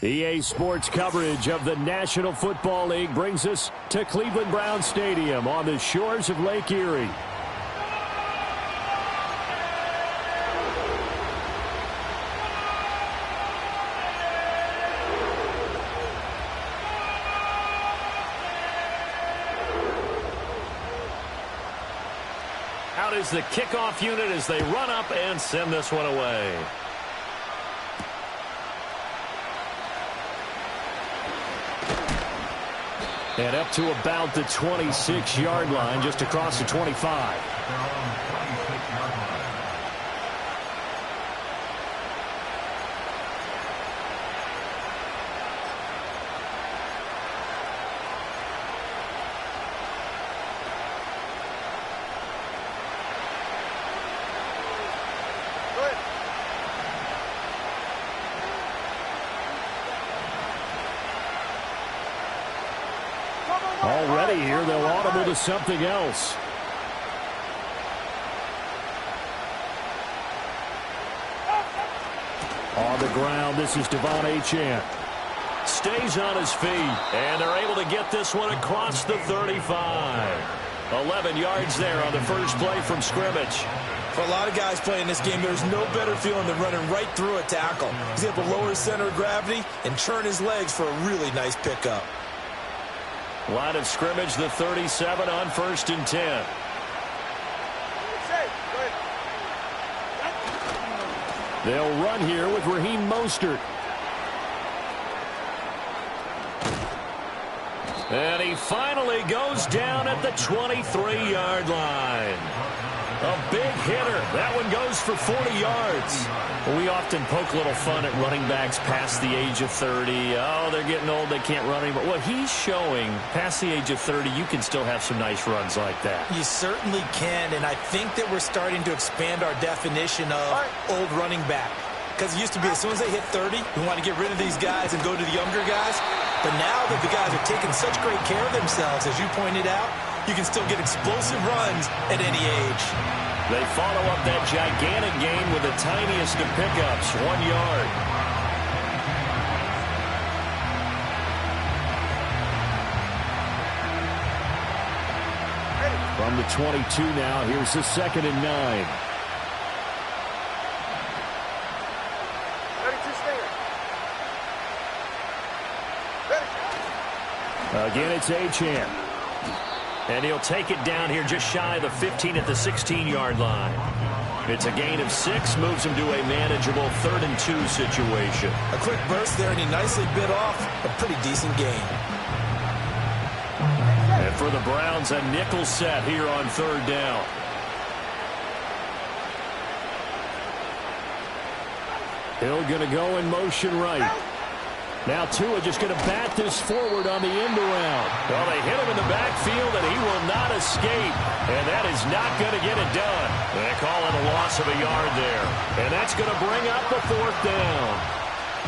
EA Sports coverage of the National Football League brings us to Cleveland Browns Stadium on the shores of Lake Erie. Out is the kickoff unit as they run up and send this one away. And up to about the 26-yard line, just across the 25. Already here, they'll audible to something else. On the ground, this is Devon Achane. Stays on his feet, and they're able to get this one across the 35. 11 yards there on the first play from scrimmage. For a lot of guys playing this game, there's no better feeling than running right through a tackle. He's able to lower his center of gravity and turn his legs for a really nice pickup. Line of scrimmage, the 37 on 1st and 10. They'll run here with Raheem Mostert. And he finally goes down at the 23-yard line. A big hitter. That one goes for 40 yards. Well, we often poke a little fun at running backs past the age of 30. Oh, they're getting old, they can't run anymore. Well, he's showing past the age of 30, you can still have some nice runs like that. You certainly can, and I think that we're starting to expand our definition of old running back. Because it used to be as soon as they hit 30, we want to get rid of these guys and go to the younger guys. But now that the guys are taking such great care of themselves, as you pointed out, you can still get explosive runs at any age. They follow up that gigantic gain with the tiniest of pickups, 1 yard. From the 22 now, here's the 2nd and 9. Again, it's Achane. And he'll take it down here just shy of the 15 at the 16-yard line. It's a gain of 6, moves him to a manageable 3rd and 2 situation. A quick burst there, and he nicely bit off a pretty decent gain. And for the Browns, a nickel set here on 3rd down. Hill going to go in motion right. Now Tua just going to bat this forward on the end around. Well, they hit him in the backfield, and he will not escape. And that is not going to get it done. They call it a loss of a yard there. And that's going to bring up a 4th down.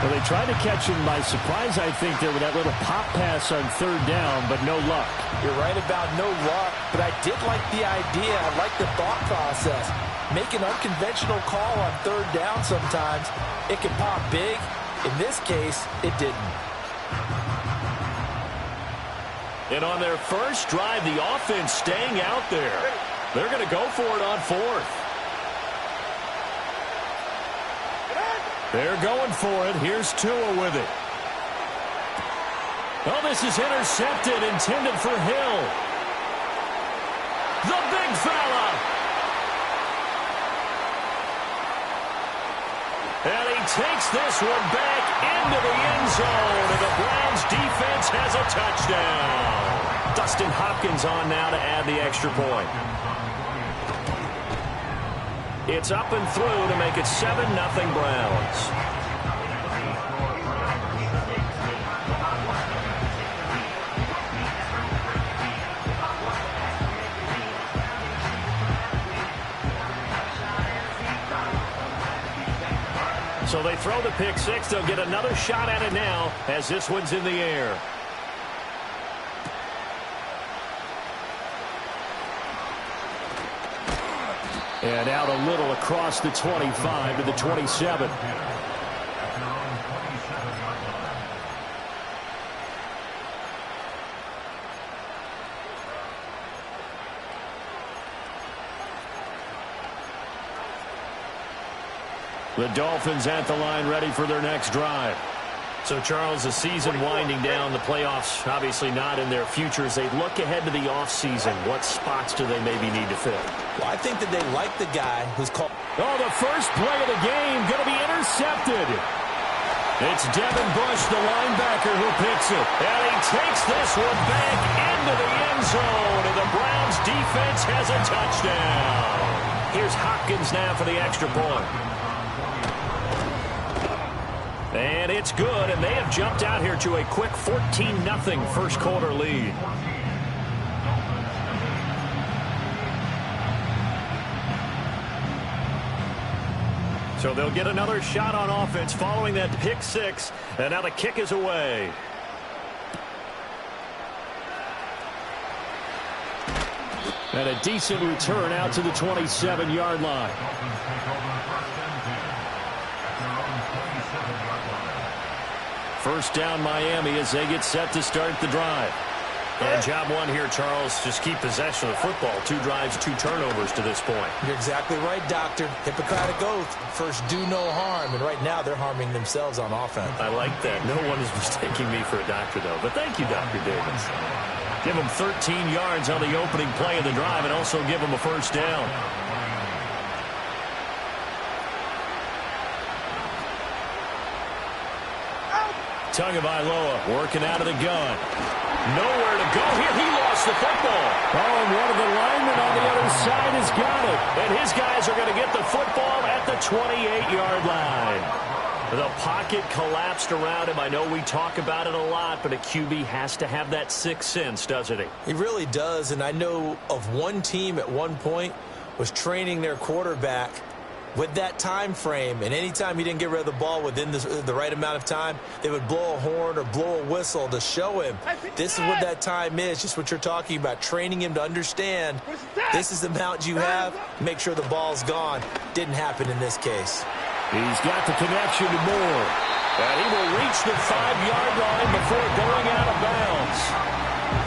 Well, they tried to catch him by surprise, I think, there with that little pop pass on 3rd down, but no luck. You're right about no luck, but I did like the idea. I like the thought process. Make an unconventional call on 3rd down sometimes. It can pop big. In this case, it didn't. And on their first drive, the offense staying out there. They're going to go for it on 4th. They're going for it. Here's Tua with it. Oh, this is intercepted, intended for Hill. The big fella. And he takes this one back into the end zone, and the Browns defense has a touchdown. Dustin Hopkins on now to add the extra point. It's up and through to make it 7-0 Browns. So they throw the pick 6. They'll get another shot at it now as this one's in the air. And out a little across the 25 to the 27. The Dolphins at the line ready for their next drive. So, Charles, the season winding down, the playoffs obviously not in their future. As they look ahead to the offseason, what spots do they maybe need to fill? Well, I think that they like the guy who's called. Oh, the first play of the game going to be intercepted. It's Devin Bush, the linebacker, who picks it. And he takes this one back into the end zone. And the Browns defense has a touchdown. Here's Hopkins now for the extra point. And it's good, and they have jumped out here to a quick 14-0 first quarter lead. So they'll get another shot on offense following that pick six, and now the kick is away. And a decent return out to the 27-yard line. First down Miami as they get set to start the drive. And job one here, Charles, just keep possession of the football. 2 drives, 2 turnovers to this point. You're exactly right, Doctor. Hippocratic oath. First, do no harm. And right now, they're harming themselves on offense. I like that. No one is mistaking me for a doctor, though. But thank you, Dr. Davis. Give them 13 yards on the opening play of the drive and also give them a first down. Tagovailoa working out of the gun. Nowhere to go here. He lost the football. Oh, and one of the linemen on the other side has got it. And his guys are going to get the football at the 28-yard line. The pocket collapsed around him. I know we talk about it a lot, but a QB has to have that sixth sense, doesn't he? He really does, and I know of one team at one point was training their quarterback with that time frame, and anytime he didn't get rid of the ball within the right amount of time, they would blow a horn or blow a whistle to show him this is what that time is, just what you're talking about, training him to understand this is the amount you have, make sure the ball's gone. Didn't happen in this case. He's got the connection to Moore, and he will reach the 5-yard line before going out of bounds.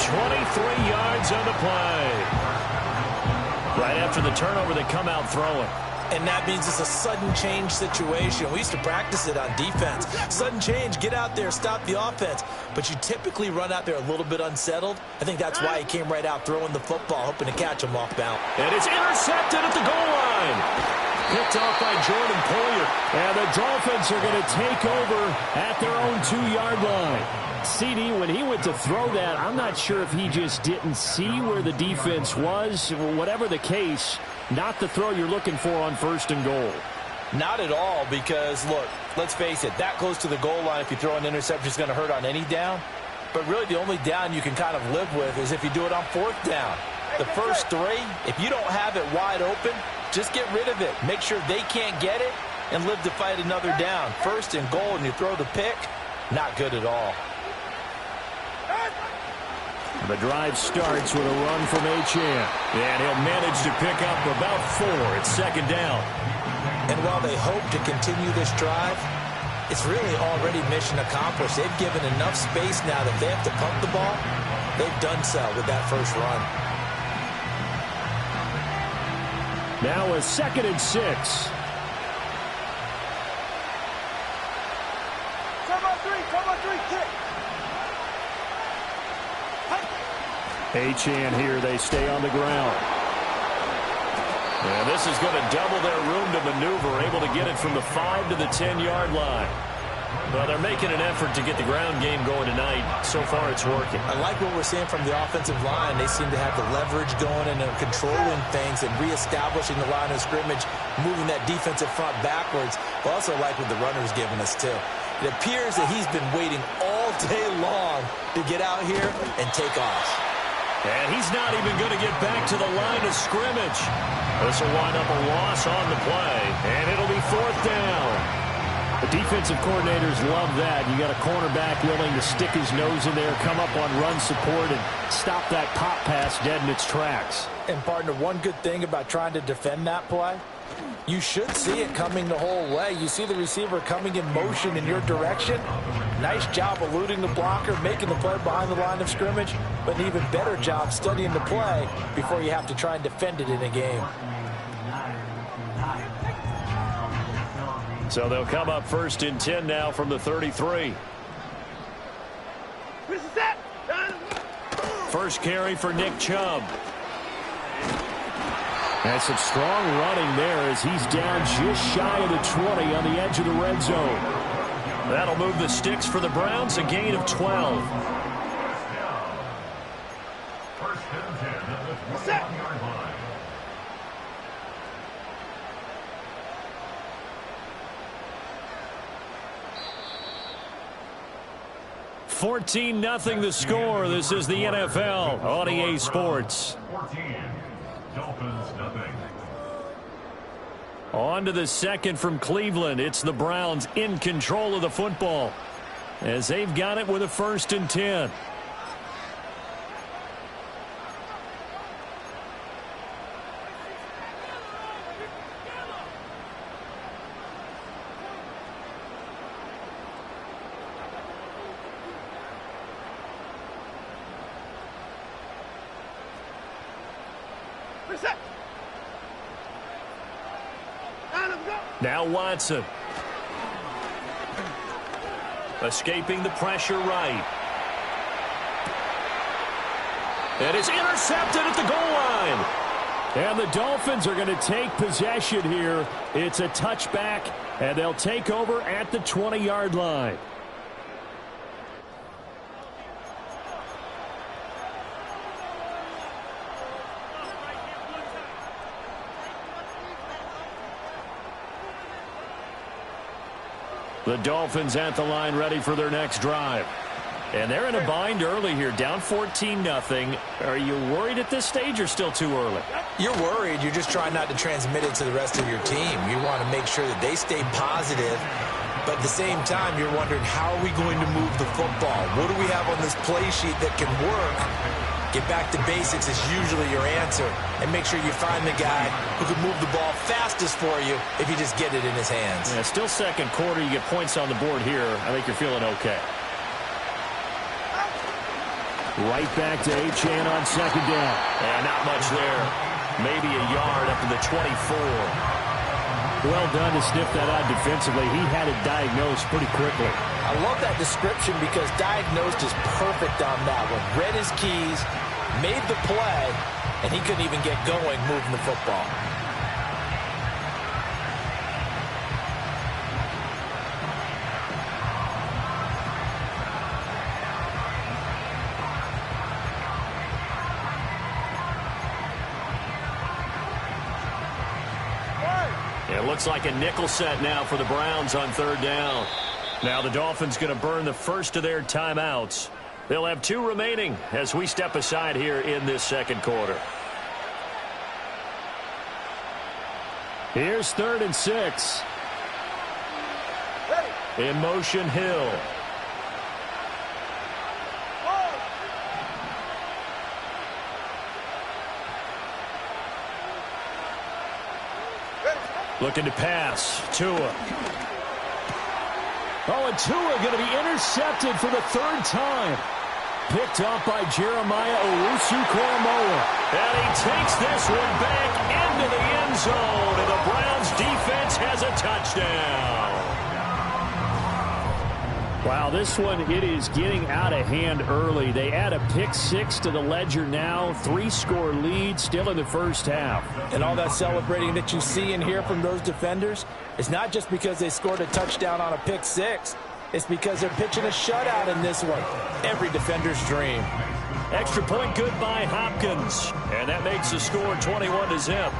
23 yards on the play. Right after the turnover, they come out throwing. And that means it's a sudden change situation. We used to practice it on defense. Sudden change, get out there, stop the offense. But you typically run out there a little bit unsettled. I think that's why he came right out throwing the football, hoping to catch him off balance. And it's intercepted at the goal line. Picked off by Jordan Poyer. And the Dolphins are going to take over at their own 2-yard line. CD, when he went to throw that, I'm not sure if he just didn't see where the defense was. Whatever the case, not the throw you're looking for on first and goal. Not at all, because, look, let's face it, that close to the goal line, if you throw an interception, it's going to hurt on any down. But really the only down you can kind of live with is if you do it on 4th down. The first 3, if you don't have it wide open, just get rid of it. Make sure they can't get it and live to fight another down. First and goal, and you throw the pick, not good at all. The drive starts with a run from Achane. And he'll manage to pick up about 4. It's 2nd down. And while they hope to continue this drive, it's really already mission accomplished. They've given enough space now that they have to pump the ball. They've done so with that first run. Now a 2nd and 6. Come on, 3, kick. Achane here, they stay on the ground. And this is going to double their room to maneuver, able to get it from the 5 to the 10-yard line. Well, they're making an effort to get the ground game going tonight. So far, it's working. I like what we're seeing from the offensive line. They seem to have the leverage going and they're controlling things and reestablishing the line of scrimmage, moving that defensive front backwards. I also like what the runner's giving us, too. It appears that he's been waiting all day long to get out here and take off. And he's not even going to get back to the line of scrimmage. This will wind up a loss on the play, and it'll be 4th down. The defensive coordinators love that. You got a cornerback willing to stick his nose in there, come up on run support, and stop that pop pass dead in its tracks. And, partner, one good thing about trying to defend that play, you should see it coming the whole way. You see the receiver coming in motion in your direction. Nice job eluding the blocker, making the play behind the line of scrimmage, but an even better job studying the play before you have to try and defend it in a game. So they'll come up 1st and 10 now from the 33. First carry for Nick Chubb. And some strong running there as he's down just shy of the 20 on the edge of the red zone. That'll move the sticks for the Browns, a gain of 12. First and 10 at the 20-yard line. 14-0 the score. This is the NFL on EA Sports. 14. Dolphins nothing. On to the second from Cleveland. It's the Browns in control of the football as they've got it with a 1st and 10. Now Watson. Escaping the pressure right. And it's intercepted at the goal line. And the Dolphins are going to take possession here. It's a touchback, and they'll take over at the 20-yard line. The Dolphins at the line ready for their next drive. And they're in a bind early here, down 14-0. Are you worried at this stage or still too early? You're worried. You're just trying not to transmit it to the rest of your team. You want to make sure that they stay positive. But at the same time, you're wondering, how are we going to move the football? What do we have on this play sheet that can work? Get back to basics is usually your answer. And make sure you find the guy who can move the ball fastest for you if you just get it in his hands. Yeah, still second quarter. You get points on the board here. I think you're feeling okay. Right back to Achane on second down. And not much there. Maybe a yard up to the 24. Well done to sniff that out defensively. He had it diagnosed pretty quickly. I love that description because diagnosed is perfect on that one. Read his keys, made the play, and he couldn't even get going moving the football. It looks like a nickel set now for the Browns on 3rd down. Now the Dolphins going to burn the first of their timeouts. They'll have 2 remaining as we step aside here in this second quarter. Here's 3rd and 6. In motion, Hill. Looking to pass. Tua. Oh, and Tua going to be intercepted for the 3rd time. Picked up by Jeremiah Owusu-Koramoah. And he takes this one back into the end zone. And the Browns defense has a touchdown. Wow, this one, it is getting out of hand early. They add a pick 6 to the ledger now. 3-score lead still in the first half. And all that celebrating that you see and hear from those defenders, it's not just because they scored a touchdown on a pick 6. It's because they're pitching a shutout in this one. Every defender's dream. Extra point good by Hopkins. And that makes the score 21-0.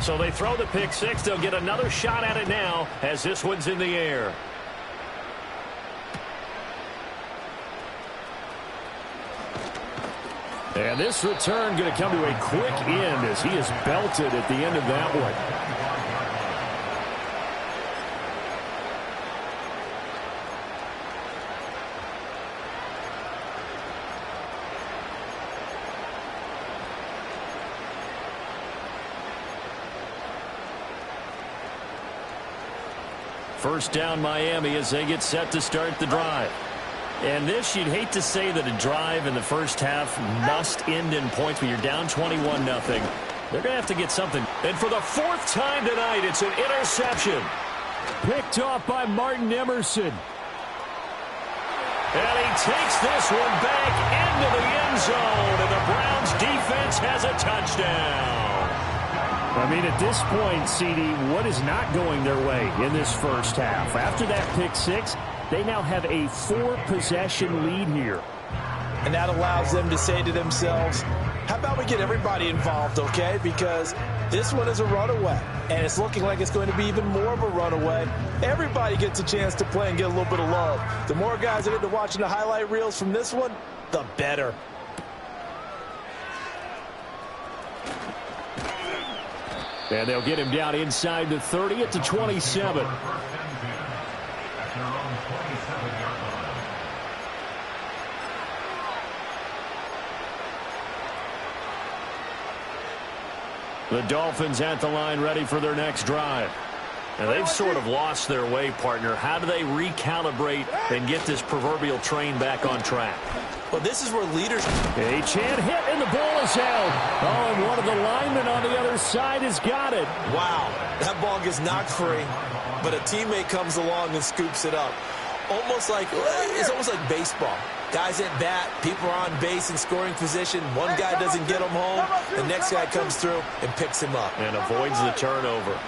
So they throw the pick 6. They'll get another shot at it now as this one's in the air. And this return going to come to a quick end as he is belted at the end of that one. First down Miami as they get set to start the drive. And this, you'd hate to say that a drive in the first half must end in points, but you're down 21-0. They're going to have to get something. And for the fourth time tonight, it's an interception. Picked off by Martin Emerson. And he takes this one back into the end zone, and the Browns defense has a touchdown. I mean, at this point, CD, what is not going their way in this first half? After that pick six, they now have a 4-possession lead here. And that allows them to say to themselves, how about we get everybody involved, okay? Because this one is a runaway, and it's looking like it's going to be even more of a runaway. Everybody gets a chance to play and get a little bit of love. The more guys that get to watching the highlight reels from this one, the better. And they'll get him down inside the 30 at the 27. The Dolphins at the line ready for their next drive. And they've sort of lost their way, partner. How do they recalibrate and get this proverbial train back on track? Well, this is where leaders... A chant hit, and the ball is held. Oh, and one of the linemen on the other side has got it. Wow, that ball gets knocked free, but a teammate comes along and scoops it up. It's almost like baseball. Guys at bat, people are on base in scoring position. One guy doesn't get him home. The next guy comes through and picks him up. And avoids the turnover.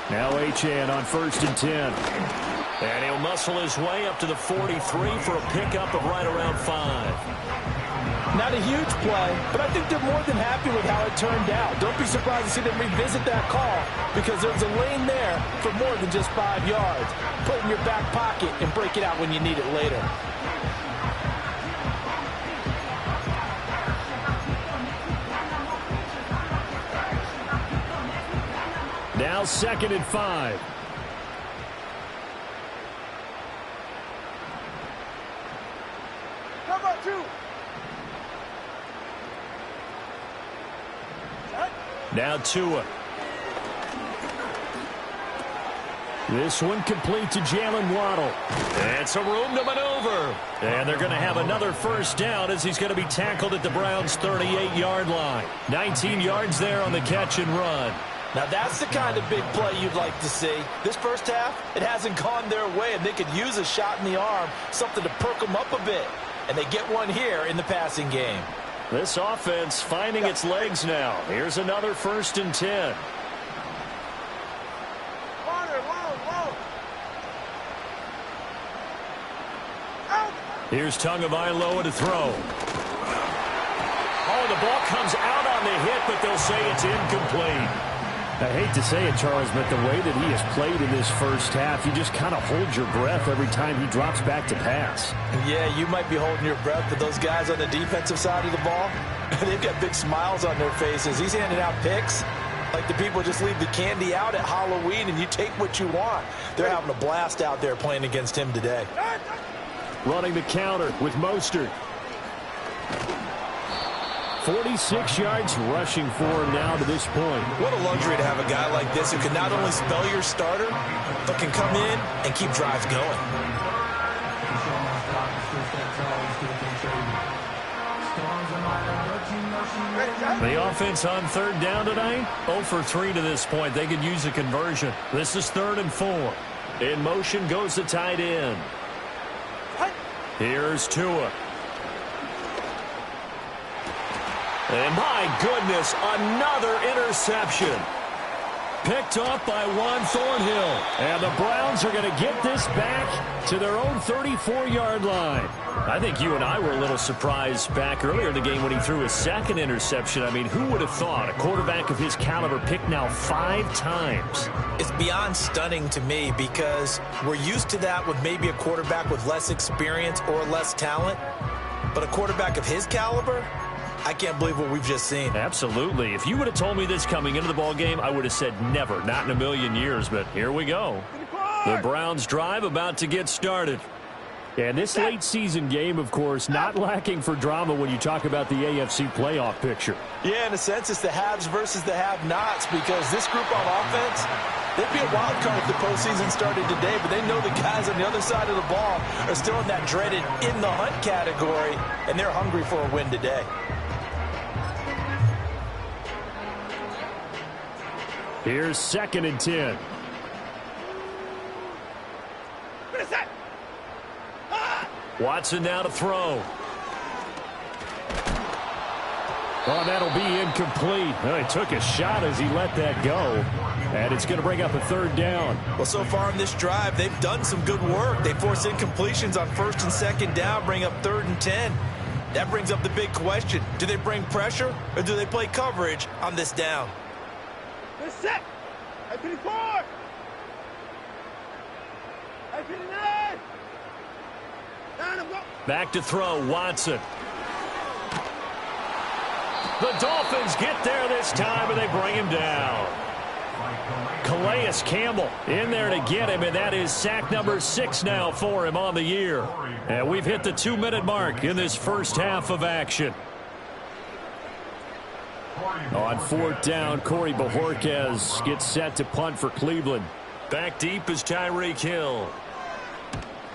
Now Achane on 1st and 10. And he'll muscle his way up to the 43 for a pickup of right around 5. Not a huge play, but I think they're more than happy with how it turned out. Don't be surprised to see them revisit that call because there's a lane there for more than just 5 yards. Put it in your back pocket and break it out when you need it later. Now 2nd and 5. Cover 2. Now Tua. This one complete to Jalen Waddle. And some room to maneuver. And they're going to have another first down as he's going to be tackled at the Browns' 38-yard line. 19 yards there on the catch and run. Now that's the kind of big play you'd like to see. This first half, it hasn't gone their way, and they could use a shot in the arm, something to perk them up a bit. And they get one here in the passing game. This offense finding its legs now. Here's another 1st and 10. Here's Tagovailoa to throw. Oh, the ball comes out on the hit, but they'll say it's incomplete. I hate to say it, Charles, but the way that he has played in this first half, you just kind of hold your breath every time he drops back to pass. Yeah, you might be holding your breath, but those guys on the defensive side of the ball, they've got big smiles on their faces. He's handing out picks like the people just leave the candy out at Halloween and you take what you want. They're having a blast out there playing against him today. Running the counter with Mostert. 46 yards rushing for him now to this point. What a luxury to have a guy like this who can not only spell your starter, but can come in and keep drives going. The offense on 3rd down tonight, 0 for 3 to this point. They could use a conversion. This is 3rd and 4. In motion goes the tight end. Here's Tua. And my goodness, another interception. Picked off by Juan Thornhill. And the Browns are going to get this back to their own 34-yard line. I think you and I were a little surprised back earlier in the game when he threw his 2nd interception. I mean, who would have thought a quarterback of his caliber picked now 5 times? It's beyond stunning to me because we're used to that with maybe a quarterback with less experience or less talent. But a quarterback of his caliber, I can't believe what we've just seen. Absolutely. If you would have told me this coming into the ball game, I would have said never, not in a million years. But here we go. The Browns drive about to get started. And this late season game, of course, not lacking for drama when you talk about the AFC playoff picture. Yeah, in a sense, it's the haves versus the have-nots because this group on offense, They'd be a wild card if the postseason started today, but they know the guys on the other side of the ball are still in that dreaded in the hunt category, and they're hungry for a win today. Here's 2nd and 10. Watson now to throw. Oh, that'll be incomplete. Oh, he took a shot as he let that go. And it's going to bring up a 3rd down. Well, so far in this drive, they've done some good work. They force incompletions on 1st and 2nd down, bring up 3rd and 10. That brings up the big question. Do they bring pressure or do they play coverage on this down? Good set. I put it forward. I put it in. Down and go. Back to throw, Watson. The Dolphins get there this time, and they bring him down. Calais Campbell in there to get him, and that is sack number 6 now for him on the year. And we've hit the 2-minute mark in this first half of action. On 4th down, Corey Bojorquez gets set to punt for Cleveland. Back deep is Tyreek Hill.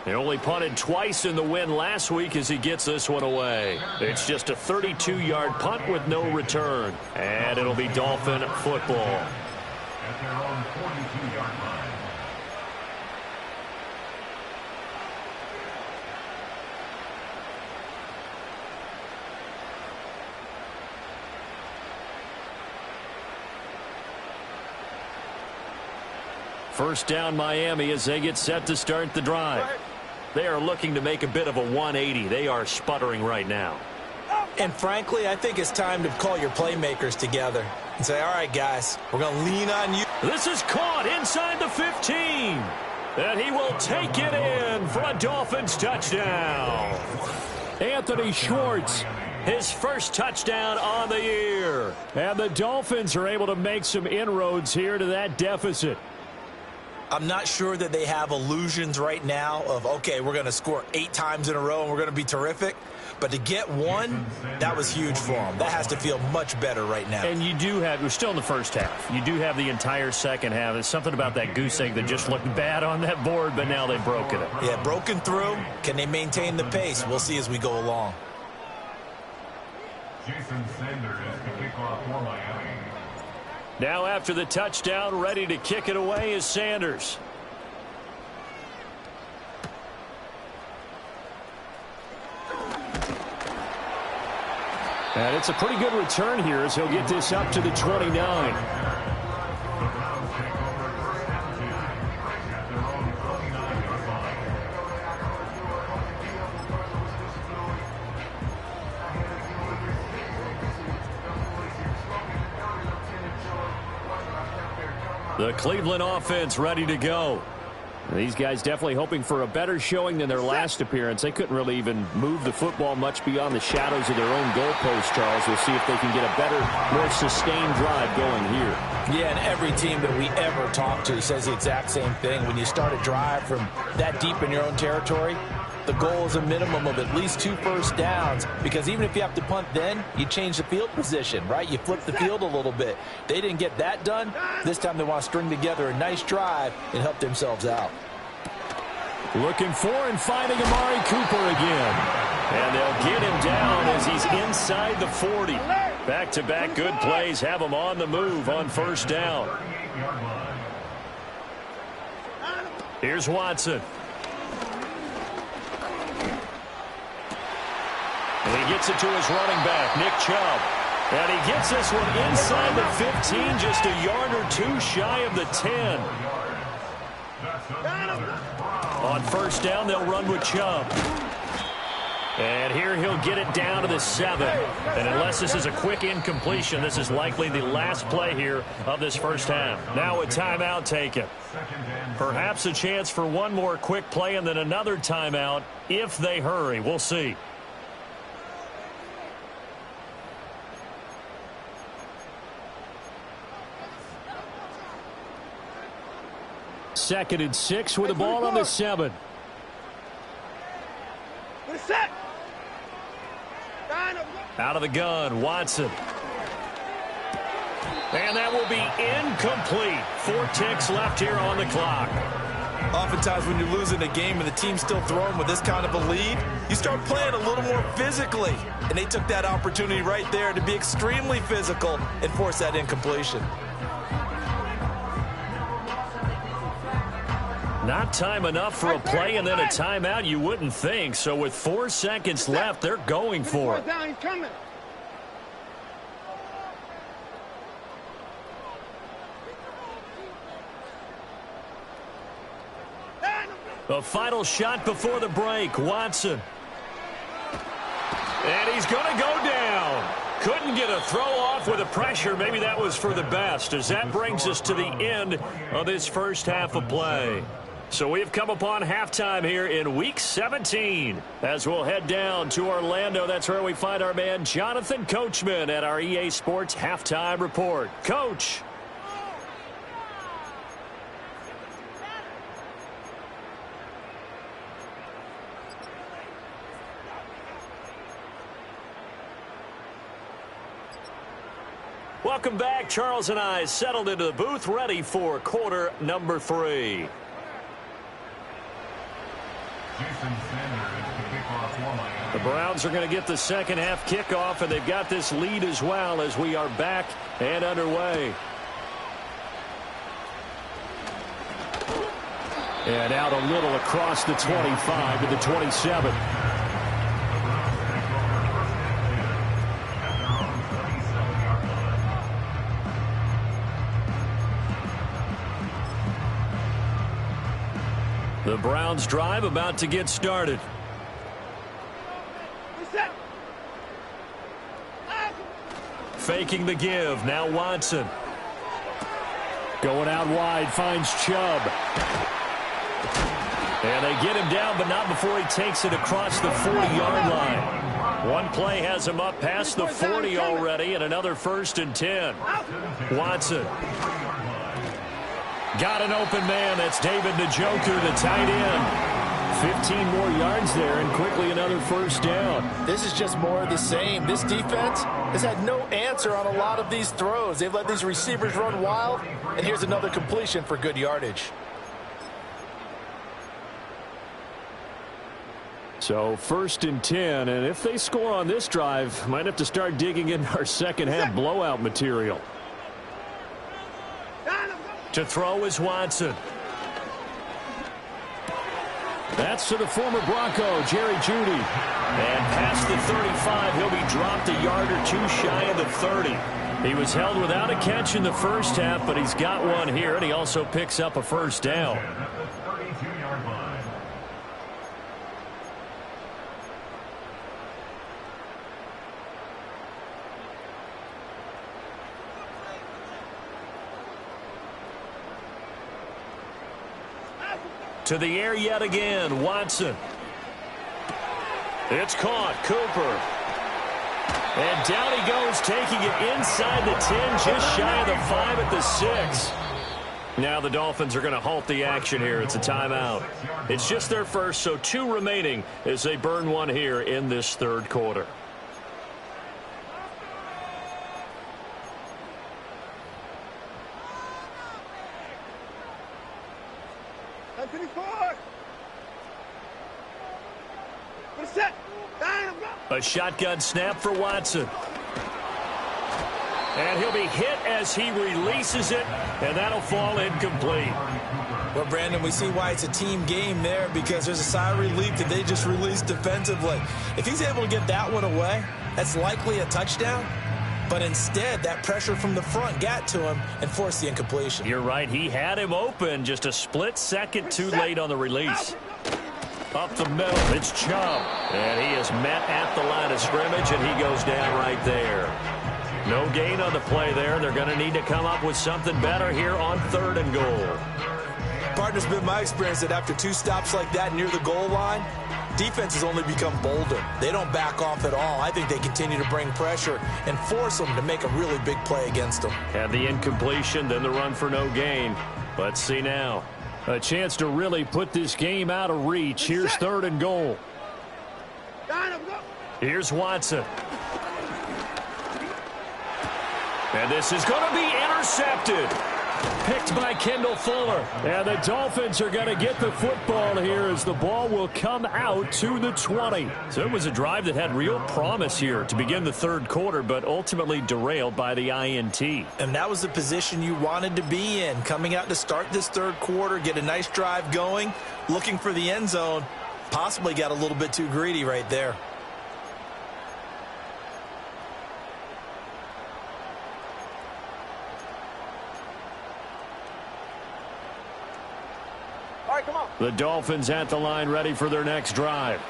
They only punted twice in the win last week as he gets this one away. It's just a 32-yard punt with no return. And it'll be Dolphin football. At their own 42-yard line. First down Miami as they get set to start the drive. They are looking to make a bit of a 180. They are sputtering right now. And frankly, I think it's time to call your playmakers together and say, all right, guys, we're going to lean on you. This is caught inside the 15. And he will take it in for a Dolphins touchdown. Anthony Schwartz, his first touchdown on the year. And the Dolphins are able to make some inroads here to that deficit. I'm not sure that they have illusions right now of, okay, we're going to score 8 times in a row and we're going to be terrific. But to get one, that was huge for them. That has to feel much better right now. And you do have, we're still in the first half. You do have the entire second half. There's something about that goose egg that just looked bad on that board, but now they've broken it. Yeah, broken through. Can they maintain the pace? We'll see as we go along. Jason Sanders is the kickoff for Miami. Now after the touchdown, ready to kick it away is Sanders. And it's a pretty good return here as he'll get this up to the 29. The Cleveland offense ready to go. These guys definitely hoping for a better showing than their last appearance. They couldn't really even move the football much beyond the shadows of their own goalpost, Charles. We'll see if they can get a better, more sustained drive going here. Yeah, and every team that we ever talk to says the exact same thing. When you start a drive from that deep in your own territory, the goal is a minimum of at least 2 first downs, because even if you have to punt then, you change the field position, right? You flip the field a little bit. They didn't get that done. This time they want to string together a nice drive and help themselves out. Looking for and finding Amari Cooper again. And they'll get him down as he's inside the 40. Back-to-back good plays have him on the move on first down. Here's Watson. And he gets it to his running back, Nick Chubb. And he gets this one inside the 15, just a yard or 2 shy of the 10. On first down, they'll run with Chubb. And here he'll get it down to the 7. And unless this is a quick incompletion, this is likely the last play here of this first half. Now a timeout taken. Perhaps a chance for one more quick play and then another timeout if they hurry. We'll see. Second and 6 with the ball on the 7. Out of the gun, Watson. And that will be incomplete. 4 ticks left here on the clock. Oftentimes when you're losing a game and the team's still throwing with this kind of a lead, you start playing a little more physically. And they took that opportunity right there to be extremely physical and force that incompletion. Not time enough for a play and then a timeout, you wouldn't think. So with 4 seconds left, they're going for it. He's coming. A final shot before the break. Watson. And he's going to go down. Couldn't get a throw off with the pressure. Maybe that was for the best, as that brings us to the end of this first half of play. So we've come upon halftime here in Week 17. As we'll head down to Orlando, that's where we find our man Jonathan Coachman at our EA Sports Halftime Report. Coach. Welcome back. Charles and I settled into the booth, ready for quarter number 3. The Browns are going to get the second half kickoff, and they've got this lead as well as we are back and underway. And out a little across the 25 to the 27. The Browns drive about to get started. Faking the give. Now Watson. Going out wide. Finds Chubb. And they get him down, but not before he takes it across the 40-yard line. One play has him up past the 40 already, and another 1st and 10. Watson. Got an open man. That's David Njoku, the tight end. 15 more yards there, and quickly another 1st down. This is just more of the same. This defense has had no answer on a lot of these throws. They've let these receivers run wild, and here's another completion for good yardage. So 1st and 10, and if they score on this drive, might have to start digging in our second half blowout material. To throw is Watson. That's to the former Bronco, Jerry Jeudy. And past the 35, he'll be dropped a yard or two shy of the 30. He was held without a catch in the first half, but he's got one here, and he also picks up a 1st down. To the air yet again, Watson. It's caught, Cooper. And down he goes, taking it inside the 10, just shy of the 5 at the 6. Now the Dolphins are going to halt the action here. It's a timeout. It's just their first, so 2 remaining as they burn one here in this 3rd quarter. A shotgun snap for Watson. And he'll be hit as he releases it, and that'll fall incomplete. Well, Brandon, we see why it's a team game there, because there's a sigh of relief that they just released defensively. If he's able to get that one away, that's likely a touchdown. But instead, that pressure from the front got to him and forced the incompletion. You're right. He had him open, just a split second too late on the release. Up the middle, it's Chubb. And he is met at the line of scrimmage, and he goes down right there. No gain on the play there. They're going to need to come up with something better here on 3rd and goal. Partner's been my experience that after 2 stops like that near the goal line, defense has only become bolder. They don't back off at all. I think they continue to bring pressure and force them to make a really big play against them. Had the incompletion, then the run for no gain. Let's see now. A chance to really put this game out of reach. Here's 3rd and goal. Here's Watson. And this is going to be intercepted. Picked by Kendall Fuller. And the Dolphins are going to get the football here as the ball will come out to the 20. So it was a drive that had real promise here to begin the third quarter, but ultimately derailed by the INT. And that was the position you wanted to be in, coming out to start this third quarter, get a nice drive going, looking for the end zone. Possibly got a little bit too greedy right there. The Dolphins at the line ready for their next drive.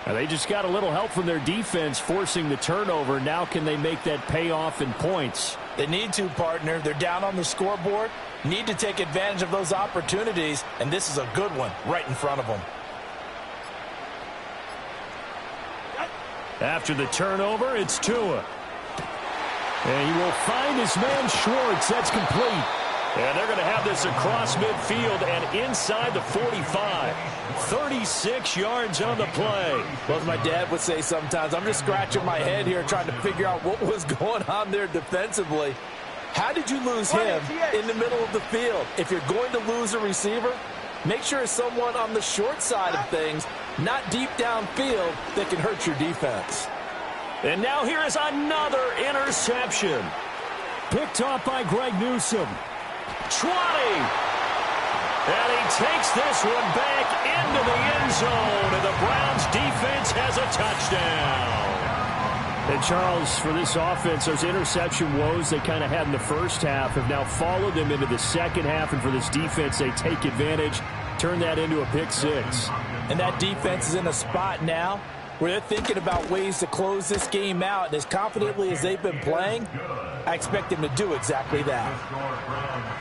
And they just got a little help from their defense forcing the turnover. Now can they make that pay off in points? They need to, partner. They're down on the scoreboard. Need to take advantage of those opportunities, and this is a good one right in front of them. After the turnover, it's Tua. And he will find his man Schwartz. That's complete. And they're going to have this across midfield and inside the 45. 36 yards on the play. Well, as my dad would say sometimes, I'm just scratching my head here trying to figure out what was going on there defensively. How did you lose him in the middle of the field? If you're going to lose a receiver, make sure it's someone on the short side of things, not deep downfield, that can hurt your defense. And now here is another interception. Picked off by Greg Newsome. 20. And he takes this one back into the end zone. And the Browns defense has a touchdown. And Charles, for this offense, those interception woes they kind of had in the first half have now followed them into the second half. And for this defense, they take advantage, turn that into a pick six. And that defense is in a spot now where they're thinking about ways to close this game out. And as confidently as they've been playing, I expect them to do exactly that.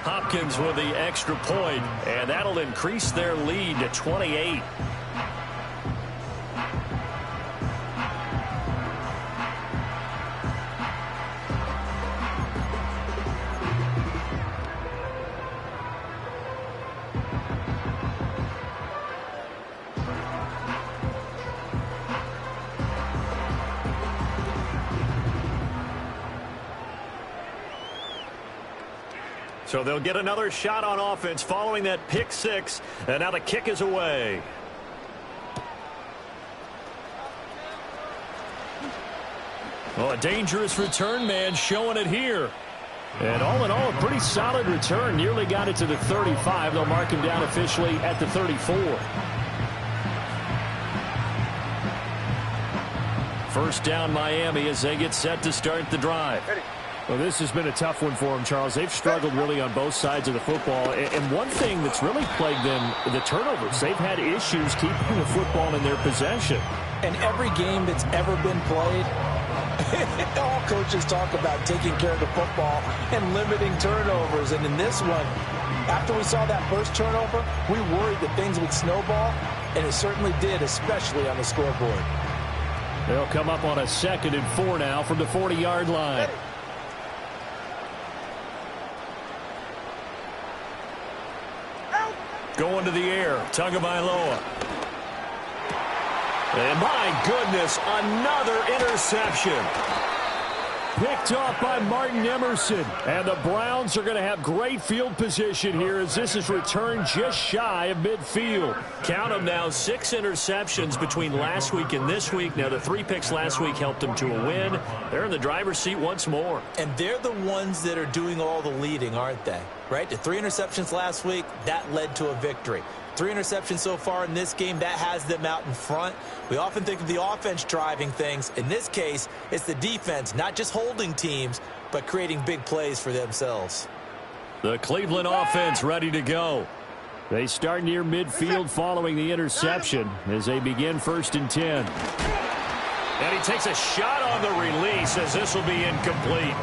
Hopkins with the extra point, and that'll increase their lead to 28. So they'll get another shot on offense following that pick six. And now the kick is away. Well, a dangerous return man showing it here. And all in all, a pretty solid return. Nearly got it to the 35. They'll mark him down officially at the 34. First down Miami as they get set to start the drive. Well, this has been a tough one for them, Charles. They've struggled really on both sides of the football. And one thing that's really plagued them, the turnovers. They've had issues keeping the football in their possession. And every game that's ever been played, all coaches talk about taking care of the football and limiting turnovers. And in this one, after we saw that first turnover, we worried that things would snowball, and it certainly did, especially on the scoreboard. They'll come up on a 2nd and 4 now from the 40-yard line. Going to the air, Tagovailoa. And my goodness, another interception. Picked off by Martin Emerson. And the Browns are going to have great field position here as this is returned just shy of midfield. Count them now, 6 interceptions between last week and this week. Now the 3 picks last week helped them to a win. They're in the driver's seat once more. And they're the ones that are doing all the leading, aren't they? Right? The 3 interceptions last week, that led to a victory. 3 interceptions so far in this game, that has them out in front. We often think of the offense driving things. In this case, it's the defense, not just holding teams, but creating big plays for themselves. The Cleveland offense ready to go. They start near midfield following the interception as they begin 1st and 10. And he takes a shot on the release as this will be incomplete.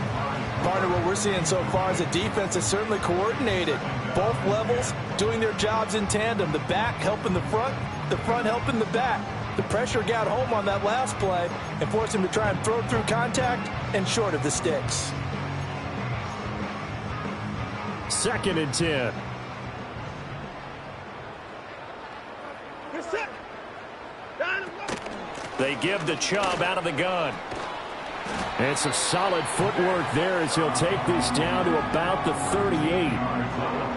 Part of what we're seeing so far is a defense that's certainly coordinated. Both levels doing their jobs in tandem. The back helping the front helping the back. The pressure got home on that last play and forced him to try and throw through contact and short of the sticks. 2nd and 10. They give the Chubb out of the gun. And some solid footwork there as he'll take this down to about the 38.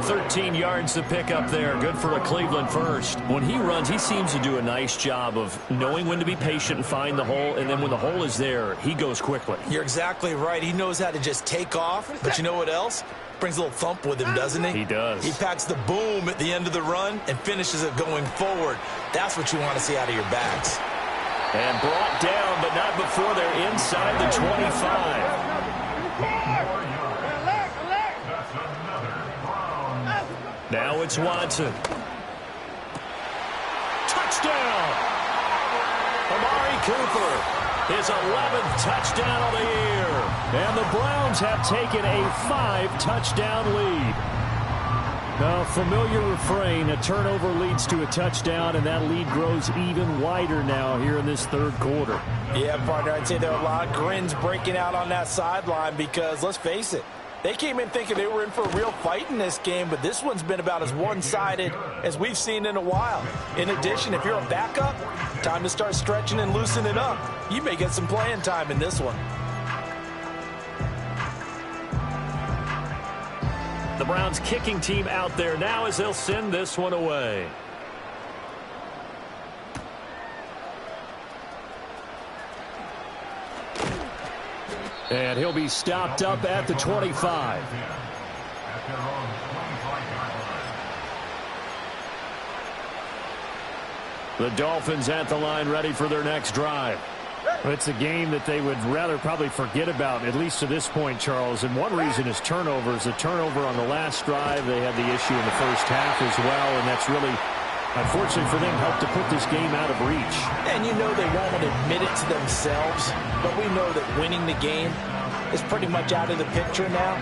13 yards to pick up there. Good for a Cleveland first. When he runs, he seems to do a nice job of knowing when to be patient and find the hole, and then when the hole is there, he goes quickly. You're exactly right. He knows how to just take off, but you know what else? Brings a little thump with him, doesn't he? He does. He packs the boom at the end of the run and finishes it going forward. That's what you want to see out of your backs. And brought down, but not before they're inside the 25. Now it's Watson. Touchdown! Amari Cooper, his 11th touchdown of the year. And the Browns have taken a 5-touchdown lead. A familiar refrain, a turnover leads to a touchdown, and that lead grows even wider now here in this third quarter. Yeah, partner, I'd say there are a lot of grins breaking out on that sideline because, let's face it, they came in thinking they were in for a real fight in this game, but this one's been about as one-sided as we've seen in a while. In addition, if you're a backup, time to start stretching and loosening up. You may get some playing time in this one. The Browns kicking team out there now as they'll send this one away. And he'll be stopped up at the 25. The Dolphins at the line ready for their next drive. It's a game that they would rather probably forget about, at least to this point, Charles. And one reason is turnovers. The turnover on the last drive, they had the issue in the first half as well, and that's really, unfortunately for them, helped to put this game out of reach. And you know they won't admit it to themselves, but we know that winning the game is pretty much out of the picture now.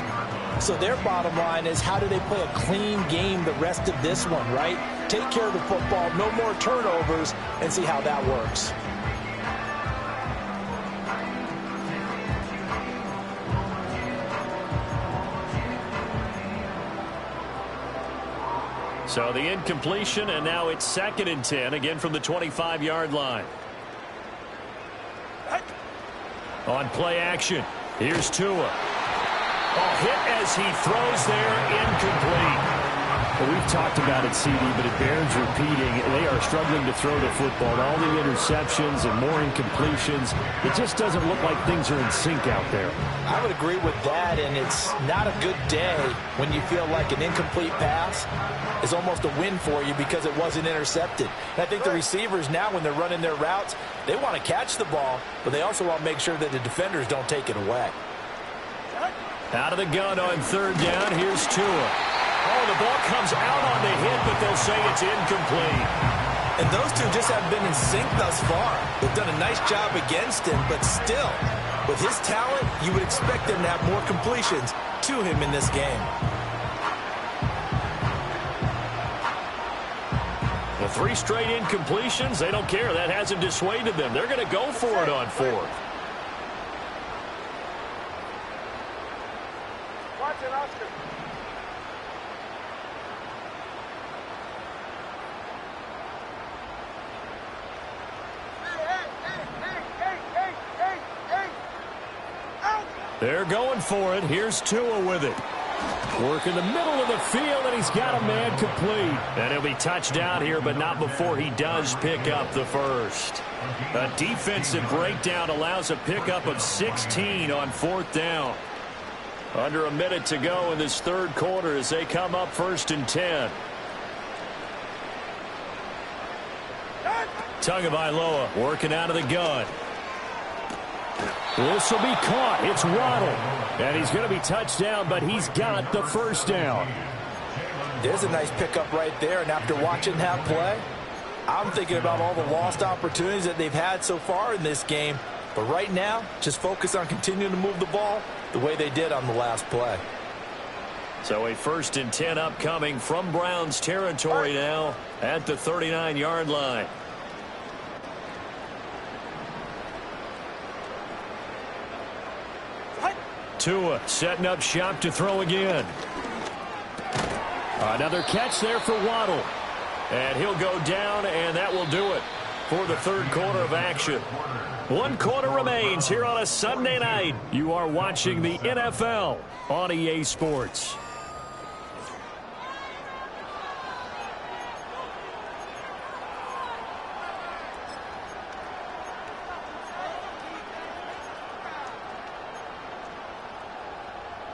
So their bottom line is, how do they play a clean game the rest of this one, right? Take care of the football, no more turnovers, and see how that works. So the incompletion, and now it's 2nd and 10, again from the 25-yard line. On play action, here's Tua. Hit as he throws there, incomplete. Well, we've talked about it, CD, but it bears repeating. They are struggling to throw the football. All the interceptions and more incompletions. It just doesn't look like things are in sync out there. I would agree with that, and it's not a good day when you feel like an incomplete pass is almost a win for you because it wasn't intercepted. And I think the receivers now, when they're running their routes, they want to catch the ball, but they also want to make sure that the defenders don't take it away. Out of the gun on 3rd down, here's Tua. Oh, the ball comes out on the hit, but they'll say it's incomplete. And those two just haven't been in sync thus far. They've done a nice job against him, but still, with his talent, you would expect them to have more completions to him in this game. The 3 straight incompletions, they don't care. That hasn't dissuaded them. They're going to go for it on 4th. They're going for it. Here's Tua with it. Work in the middle of the field, and he's got a man complete. And he'll be touched down here, but not before he does pick up the first. A defensive breakdown allows a pickup of 16 on 4th down. Under a minute to go in this third quarter as they come up 1st and 10. Tagovailoa working out of the gun. This will be caught. It's Waddle. And he's going to be touched down, but he's got the first down. There's a nice pickup right there, and after watching that play, I'm thinking about all the lost opportunities that they've had so far in this game. But right now, just focus on continuing to move the ball the way they did on the last play. So a 1st and 10 upcoming from Browns territory now at the 39-yard line. Tua setting up shop to throw again. Another catch there for Waddle. And he'll go down, and that will do it. for the third quarter of action. 1 quarter remains here on a Sunday night. You are watching the NFL on EA Sports.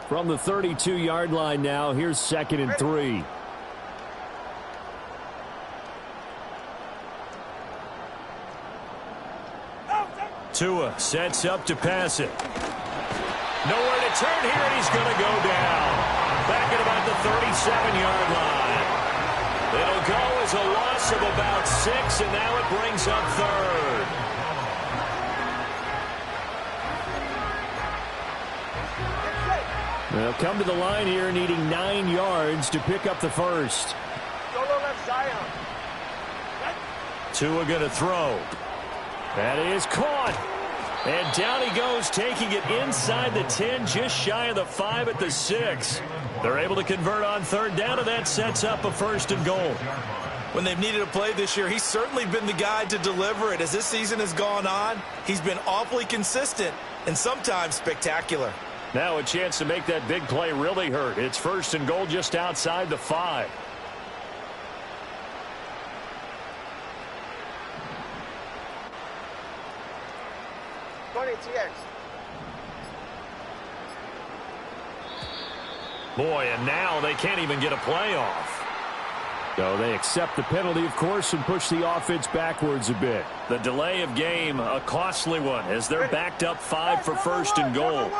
From the 32-yard line now, here's 2nd and 3. Tua sets up to pass it. Nowhere to turn here, and he's going to go down. Back at about the 37-yard line. It'll go as a loss of about 6, and now it brings up 3rd. They'll come to the line here needing 9 yards to pick up the first. Solo left side. Tua going to throw. That is caught. And down he goes, taking it inside the 10, just shy of the 5 at the 6. They're able to convert on 3rd down, and that sets up a 1st and goal. When they've needed a play this year, he's certainly been the guy to deliver it. As this season has gone on, he's been awfully consistent and sometimes spectacular. Now a chance to make that big play really hurt. It's 1st and goal just outside the 5. Boy, and now they can't even get a play off. So they accept the penalty, of course, and push the offense backwards a bit. The delay of game, a costly one, as they're backed up 5 for 1st and goal.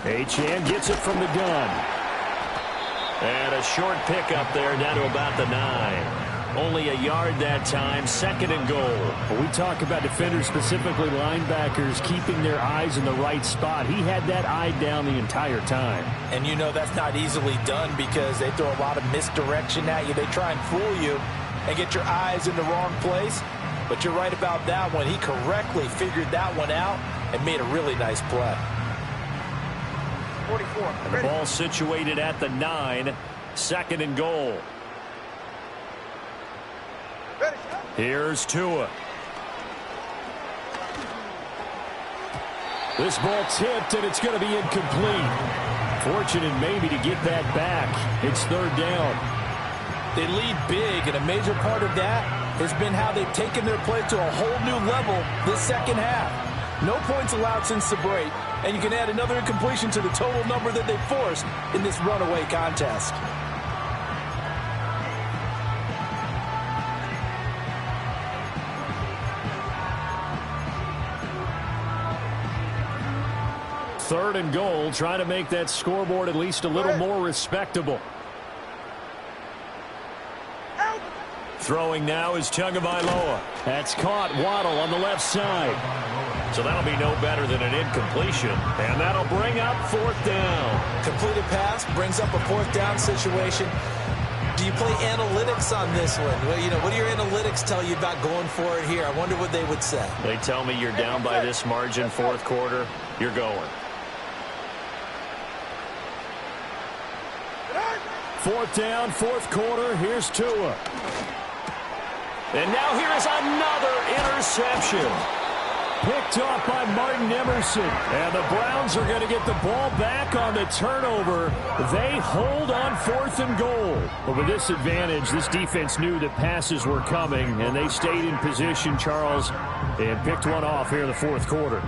Achane gets it from the gun. And a short pickup there down to about the 9. Only a yard that time, 2nd and goal. When we talk about defenders, specifically linebackers, keeping their eyes in the right spot, he had that eye down the entire time. And you know that's not easily done because they throw a lot of misdirection at you. They try and fool you and get your eyes in the wrong place. But you're right about that one. He correctly figured that one out and made a really nice play. 44. And the ball situated at the 9, 2nd and goal. Here's Tua. This ball tipped, and it's going to be incomplete. Fortunate maybe to get that back. It's 3rd down. They lead big, and a major part of that has been how they've taken their play to a whole new level this second half. No points allowed since the break, and you can add another incompletion to the total number that they forced in this runaway contest. Third and goal, trying to make that scoreboard at least a little more respectable. Throwing now is Tagovailoa. That's caught. Waddle on the left side. So that'll be no better than an incompletion. And that'll bring up 4th down. Completed pass brings up a 4th down situation. Do you play analytics on this one? Well, you know, what do your analytics tell you about going for it here? I wonder what they would say. They tell me you're down by this margin 4th quarter, you're going. 4th down, 4th quarter. Here's Tua. And now here is another interception. Picked off by Martin Emerson. And the Browns are going to get the ball back on the turnover. They hold on 4th and goal. But with this advantage, this defense knew that passes were coming, and they stayed in position, Charles, and picked one off here in the 4th quarter.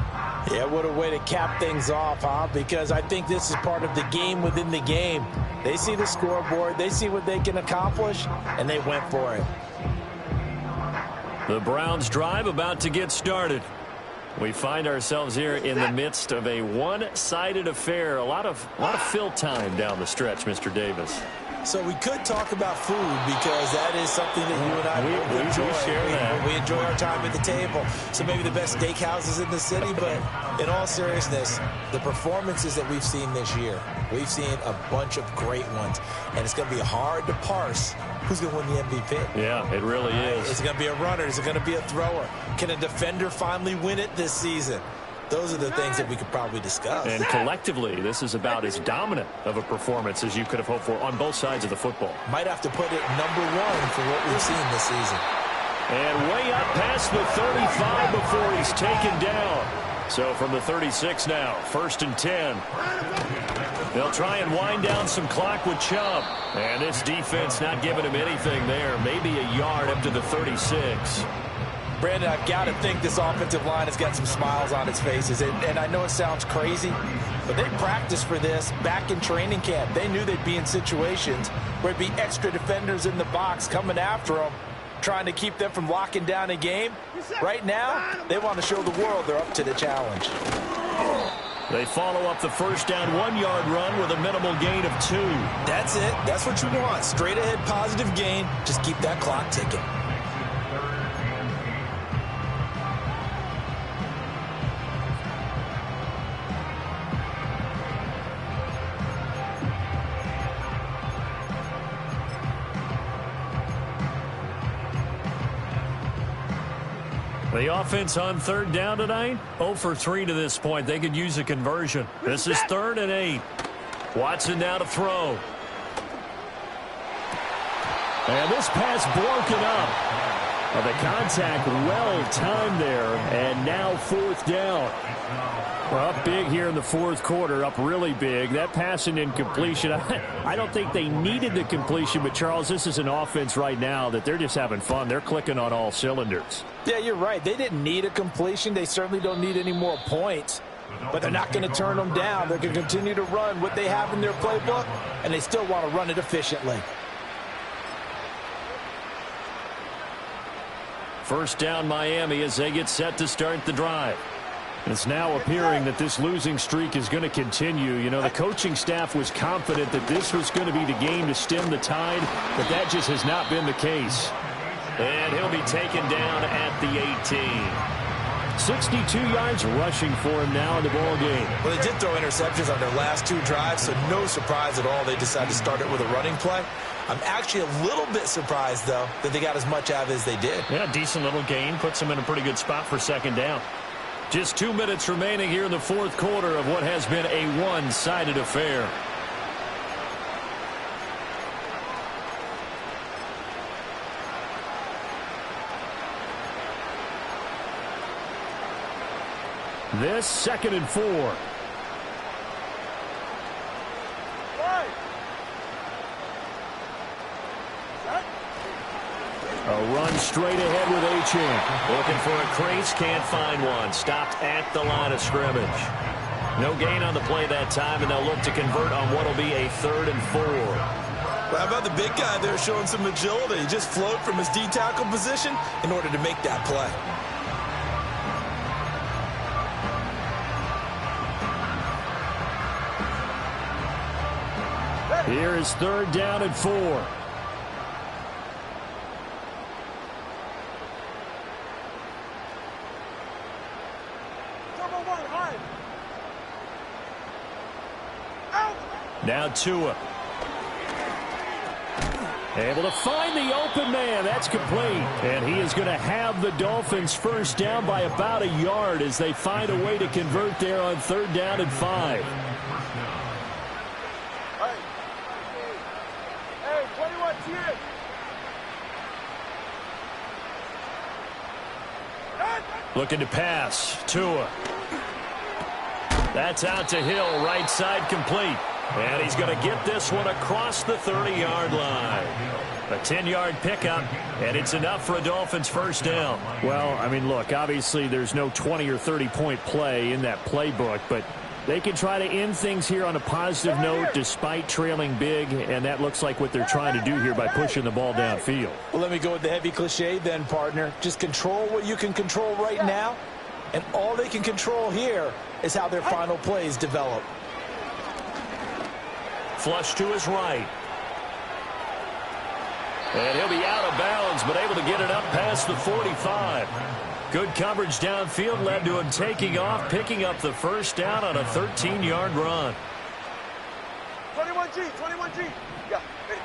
Yeah, what a way to cap things off, huh? Because I think this is part of the game within the game. They see the scoreboard, they see what they can accomplish, and they went for it. The Browns drive about to get started. We find ourselves here in the midst of a one-sided affair. A lot of fill time down the stretch, Mr. Davis. So we could talk about food because that is something that you and I enjoy. We share that. We enjoy our time at the table. So maybe the best steakhouses in the city, but in all seriousness, the performances that we've seen this year, we've seen a bunch of great ones, and it's going to be hard to parse who's going to win the MVP. Yeah, it really is. Is it going to be a runner? Is it going to be a thrower? Can a defender finally win it this season? Those are the things that we could probably discuss. And collectively, this is about as dominant of a performance as you could have hoped for on both sides of the football. Might have to put it #1 for what we've seen this season. And way up past the 35 before he's taken down. So from the 36 now, 1st and 10. They'll try and wind down some clock with Chubb. And this defense not giving him anything there. Maybe a yard up to the 36. Brandon, I've got to think this offensive line has got some smiles on its faces. And I know it sounds crazy, but they practiced for this back in training camp. They knew they'd be in situations where there'd be extra defenders in the box coming after them, trying to keep them from locking down a game. Right now, they want to show the world they're up to the challenge. They follow up the first down 1-yard run with a minimal gain of 2. That's it. That's what you want. Straight ahead positive gain. Just keep that clock ticking. The offense on 3rd down tonight, 0 for 3 to this point. They could use a conversion. This is 3rd and 8. Watson now to throw. And this pass broken up. The contact well timed there, and now 4th down. Well, up big here in the 4th quarter, up really big. That passing incompletion, I don't think they needed the completion, but Charles, this is an offense right now that they're just having fun. They're clicking on all cylinders. Yeah, you're right. They didn't need a completion. They certainly don't need any more points, but they're not going to turn them down. They're going to continue to run what they have in their playbook, and they still want to run it efficiently. First down Miami as they get set to start the drive. It's now appearing that this losing streak is going to continue. You know, the coaching staff was confident that this was going to be the game to stem the tide, but that just has not been the case. And he'll be taken down at the 18. 62 yards rushing for him now in the ball game. Well, they did throw interceptions on their last 2 drives, so no surprise at all they decided to start it with a running play. I'm actually a little bit surprised, though, that they got as much out of it as they did. Yeah, decent little gain. Puts them in a pretty good spot for 2nd down. Just 2 minutes remaining here in the 4th quarter of what has been a one-sided affair. This 2nd and 4. A run straight ahead with Achane. Looking for a crease, can't find one. Stopped at the line of scrimmage. No gain on the play that time, and they'll look to convert on what will be a 3rd and 4. Well, how about the big guy there showing some agility? He just floated from his D-tackle position in order to make that play. Here is 3rd down and 4. Now Tua. Able to find the open man. That's complete. And he is going to have the Dolphins first down by about a yard as they find a way to convert there on 3rd down and 5. Hey, 21, cheers. Looking to pass. Tua. That's out to Hill. Right side complete. And he's going to get this one across the 30-yard line. A 10-yard pickup, and it's enough for a Dolphins first down. Well, I mean, look, obviously there's no 20 or 30-point play in that playbook, but they can try to end things here on a positive note despite trailing big, and that looks like what they're trying to do here by pushing the ball downfield. Well, let me go with the heavy cliche then, partner. Just control what you can control right now, and all they can control here is how their final plays develop. Flush to his right. And he'll be out of bounds, but able to get it up past the 45. Good coverage downfield led to him taking off, picking up the first down on a 13-yard run. 21G, 21G. Yeah, ready.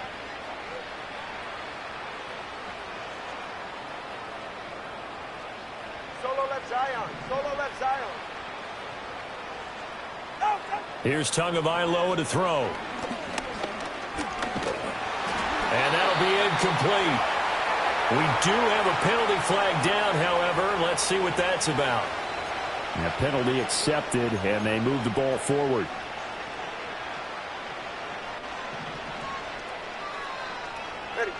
Solo left Zion. Solo left Zion. Here's Tagovailoa to throw. And that'll be incomplete. We do have a penalty flag down, however. Let's see what that's about. And a penalty accepted, and they move the ball forward. Ready.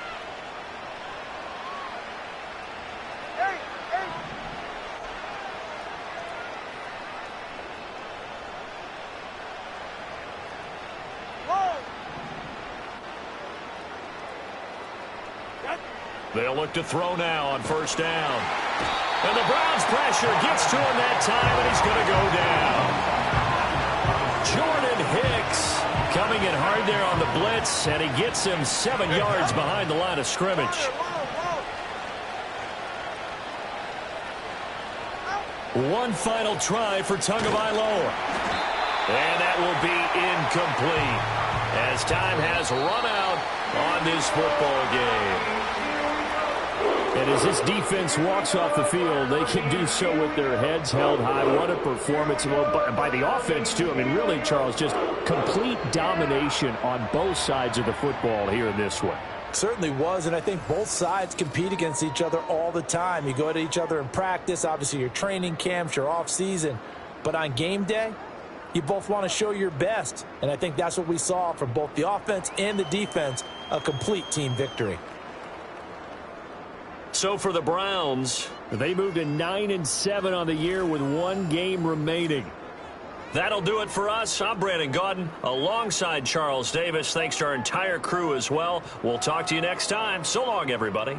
Hey, hey. Whoa. They'll look to throw now on first down. And the Browns' pressure gets to him that time, and he's going to go down. Jordan Hicks coming in hard there on the blitz, and he gets him 7 yards behind the line of scrimmage. One final try for Tagovailoa. And that will be incomplete as time has run out on this football game. And as this defense walks off the field, they can do so with their heads held high. What a performance by the offense, too. I mean, really, Charles, just complete domination on both sides of the football here in this one. Certainly was, and I think both sides compete against each other all the time. You go at each other in practice, obviously your training camps, your off-season. But on game day, you both want to show your best. And I think that's what we saw from both the offense and the defense, a complete team victory. So for the Browns, they moved to 9-7 on the year with one game remaining. That'll do it for us. I'm Brandon Gaudin alongside Charles Davis. Thanks to our entire crew as well. We'll talk to you next time. So long, everybody.